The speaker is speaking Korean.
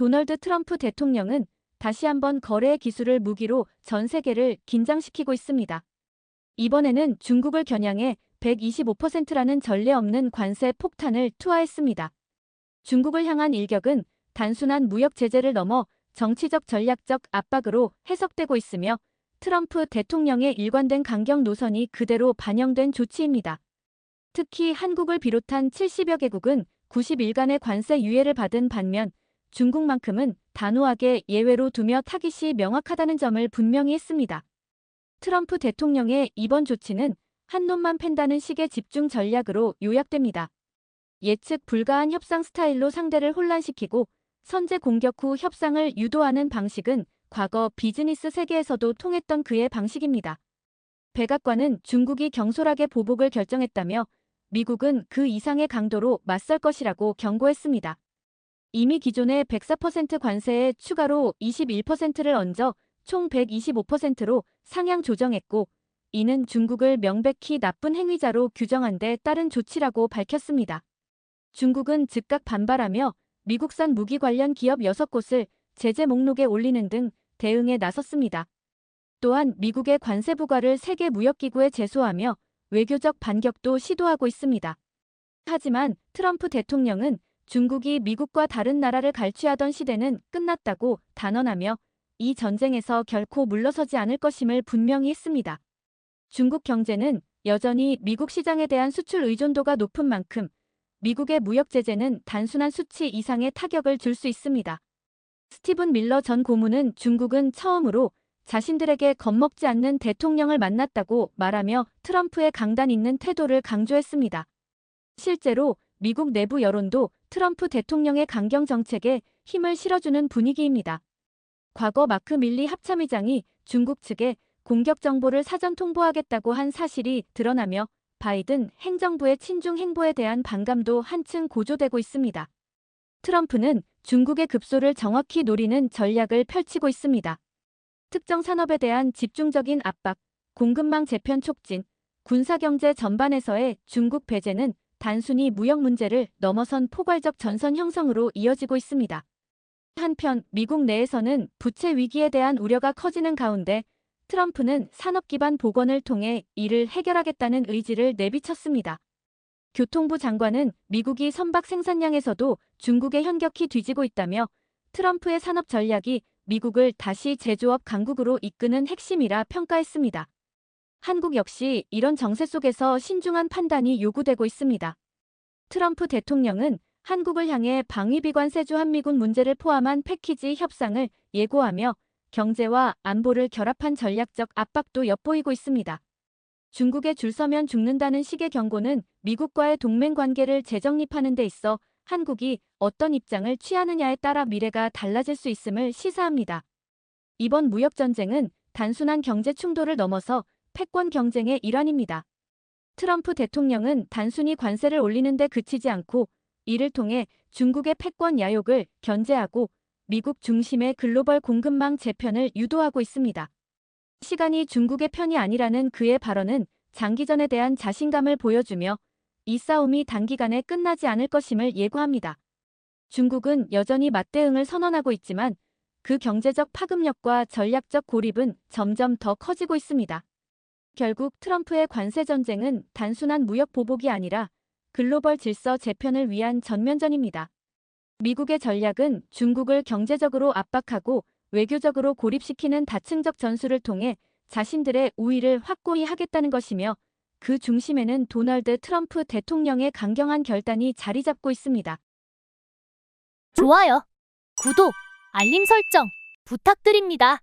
도널드 트럼프 대통령은 다시 한번 거래의 기술을 무기로 전 세계를 긴장시키고 있습니다. 이번에는 중국을 겨냥해 125%라는 전례 없는 관세 폭탄을 투하했습니다. 중국을 향한 일격은 단순한 무역 제재를 넘어 정치적 전략적 압박으로 해석되고 있으며 트럼프 대통령의 일관된 강경 노선이 그대로 반영된 조치입니다. 특히 한국을 비롯한 70여 개국은 90일간의 관세 유예를 받은 반면 중국만큼은 단호하게 예외로 두며 타깃이 명확하다는 점을 분명히 했습니다. 트럼프 대통령의 이번 조치는 한 놈만 팬다는 식의 집중 전략으로 요약됩니다. 예측 불가한 협상 스타일로 상대를 혼란시키고 선제 공격 후 협상을 유도하는 방식은 과거 비즈니스 세계에서도 통했던 그의 방식입니다. 백악관은 중국이 경솔하게 보복을 결정했다며 미국은 그 이상의 강도로 맞설 것이라고 경고했습니다. 이미 기존의 104% 관세에 추가로 21%를 얹어 총 125%로 상향 조정했고, 이는 중국을 명백히 나쁜 행위자로 규정한 데 따른 조치라고 밝혔습니다. 중국은 즉각 반발하며 미국산 무기 관련 기업 6곳을 제재 목록에 올리는 등 대응에 나섰습니다. 또한 미국의 관세 부과를 세계무역기구에 제소하며 외교적 반격도 시도하고 있습니다. 하지만 트럼프 대통령은 중국이 미국과 다른 나라를 갈취하던 시대는 끝났다고 단언하며 이 전쟁에서 결코 물러서지 않을 것임을 분명히 했습니다. 중국 경제는 여전히 미국 시장에 대한 수출 의존도가 높은 만큼 미국의 무역 제재는 단순한 수치 이상의 타격을 줄 수 있습니다. 스티븐 밀러 전 고문은 중국은 처음으로 자신들에게 겁먹지 않는 대통령을 만났다고 말하며 트럼프의 강단 있는 태도를 강조했습니다. 실제로 미국 내부 여론도 트럼프 대통령의 강경 정책에 힘을 실어주는 분위기입니다. 과거 마크 밀리 합참의장이 중국 측에 공격 정보를 사전 통보하겠다고 한 사실이 드러나며 바이든 행정부의 친중 행보에 대한 반감도 한층 고조되고 있습니다. 트럼프는 중국의 급소를 정확히 노리는 전략을 펼치고 있습니다. 특정 산업에 대한 집중적인 압박, 공급망 재편 촉진, 군사경제 전반에서의 중국 배제는 단순히 무역 문제를 넘어선 포괄적 전선 형성으로 이어지고 있습니다. 한편 미국 내에서는 부채 위기에 대한 우려가 커지는 가운데 트럼프는 산업 기반 복원을 통해 이를 해결하겠다는 의지를 내비쳤습니다. 교통부 장관은 미국이 선박 생산량에서도 중국에 현격히 뒤지고 있다며 트럼프의 산업 전략이 미국을 다시 제조업 강국으로 이끄는 핵심이라 평가했습니다. 한국 역시 이런 정세 속에서 신중한 판단이 요구되고 있습니다. 트럼프 대통령은 한국을 향해 방위비관세주 한미군 문제를 포함한 패키지 협상을 예고하며 경제와 안보를 결합한 전략적 압박도 엿보이고 있습니다. 중국에 줄 서면 죽는다는 식의 경고는 미국과의 동맹 관계를 재정립하는 데 있어 한국이 어떤 입장을 취하느냐에 따라 미래가 달라질 수 있음을 시사합니다. 이번 무역전쟁은 단순한 경제 충돌을 넘어서 패권 경쟁의 일환입니다. 트럼프 대통령은 단순히 관세를 올리는 데 그치지 않고 이를 통해 중국의 패권 야욕을 견제하고 미국 중심의 글로벌 공급망 재편을 유도하고 있습니다. 시간이 중국의 편이 아니라는 그의 발언은 장기전에 대한 자신감을 보여주며 이 싸움이 단기간에 끝나지 않을 것임을 예고합니다. 중국은 여전히 맞대응을 선언하고 있지만 그 경제적 파급력과 전략적 고립은 점점 더 커지고 있습니다. 결국 트럼프의 관세 전쟁은 단순한 무역 보복이 아니라 글로벌 질서 재편을 위한 전면전입니다. 미국의 전략은 중국을 경제적으로 압박하고 외교적으로 고립시키는 다층적 전술을 통해 자신들의 우위를 확고히 하겠다는 것이며 그 중심에는 도널드 트럼프 대통령의 강경한 결단이 자리 잡고 있습니다. 좋아요, 구독, 알림 설정 부탁드립니다.